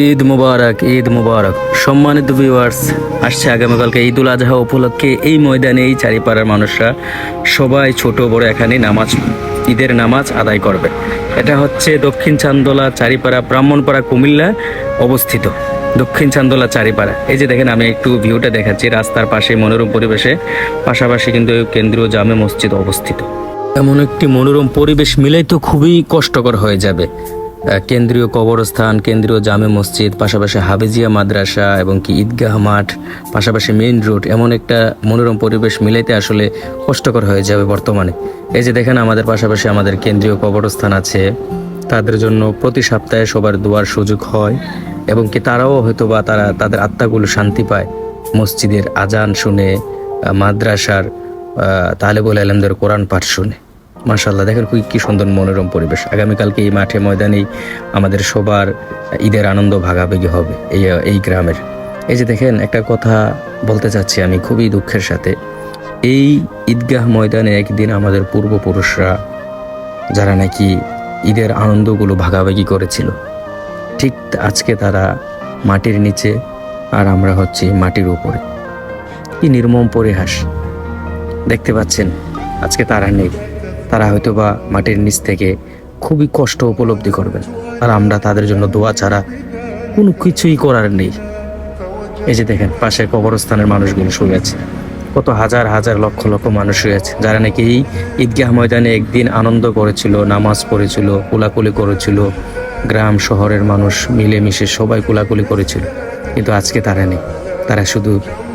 ঈদ মুবারক, ঈদ মুবারক। সম্মানিত ভিউয়ার্স, আসছে আগামীকালকে ঈদুল আজহা উপলক্ষে এই ময়দানে এই চারিপাড়ার মানুষরা সবাই ছোট বড় এখানে ঈদের নামাজ আদায় করবে। এটা হচ্ছে দক্ষিণ চান্দোলা চারিপাড়া ব্রাহ্মণপাড়া কুমিল্লা অবস্থিত। দক্ষিণ চান্দোলা চারিপাড়া, এই যে দেখেন, আমি একটু ভিউটা দেখাচ্ছি। রাস্তার পাশে মনোরম পরিবেশে পাশাপাশি কিন্তু কেন্দ্রীয় জামে মসজিদ অবস্থিত। এমন একটি মনোরম পরিবেশ মিলাই তো খুবই কষ্টকর হয়ে যাবে। কেন্দ্রীয় কবরস্থান, কেন্দ্রীয় জামে মসজিদ, পাশাপাশি হাফেজিয়া মাদ্রাসা এবং কি ঈদগাহ মাঠ, পাশাপাশি মেইন রোড, এমন একটা মনোরম পরিবেশ মিলাইতে আসলে কষ্টকর হয়ে যাবে বর্তমানে। এই যে দেখেন, আমাদের পাশাপাশি আমাদের কেন্দ্রীয় কবরস্থান আছে। তাদের জন্য প্রতি সপ্তাহে সবার দোয়ার সুযোগ হয় এবং কি তারাও হয়তো বা তাদের আত্মাগুলো শান্তি পায় মসজিদের আজান শুনে, মাদ্রাসার তালেবুল আলেমদের কোরআন পাঠ শুনে। মাশাআল্লাহ, দেখেন কি সুন্দর মনোরম পরিবেশ। আগামীকালকে এই মাঠে ময়দানেই আমাদের সবার ঈদের আনন্দ ভাগাভাগি হবে এই গ্রামের। এই যে দেখেন, একটা কথা বলতে চাচ্ছি আমি খুবই দুঃখের সাথে। এই ঈদগাহ ময়দানে একদিন আমাদের পূর্বপুরুষরা যারা নাকি ঈদের আনন্দগুলো ভাগাভাগি করেছিল, ঠিক আজকে তারা মাটির নিচে আর আমরা হচ্ছি মাটির উপরে। কি নির্মম পরিহাস! দেখতে পাচ্ছেন, আজকে তারা নেই। তারা হয়তো বা মাটির নিচ থেকে খুবই কষ্ট উপলব্ধি করবেন, আর আমরা তাদের জন্য দোয়া ছাড়া কোনো কিছুই করার নেই। এই যে দেখেন, পাশে কবরস্থানের মানুষগুলো শুয়ে আছে, কত হাজার হাজার লক্ষ লক্ষ মানুষ শুয়ে আছে, যারা নাকি এই ঈদগাহ ময়দানে একদিন আনন্দ করেছিল, নামাজ পড়েছিল, কোলাকুলি করেছিল, গ্রাম শহরের মানুষ মিলেমিশে সবাই কোলাকুলি করেছিল। কিন্তু আজকে তারা নেই। তারা শুধু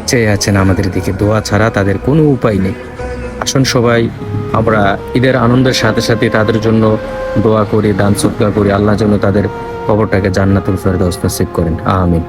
চেয়ে আছেন আমাদের দিকে, দোয়া ছাড়া তাদের কোনো উপায় নেই। আসুন সবাই আমরা ঈদের আনন্দের সাথে সাথে তাদের জন্য দোয়া করি, দান সদকা করি। আল্লাহ যেন তাদের কবরটাকে জান্নাতুল ফেরদাউস নসিব করেন, আমিন।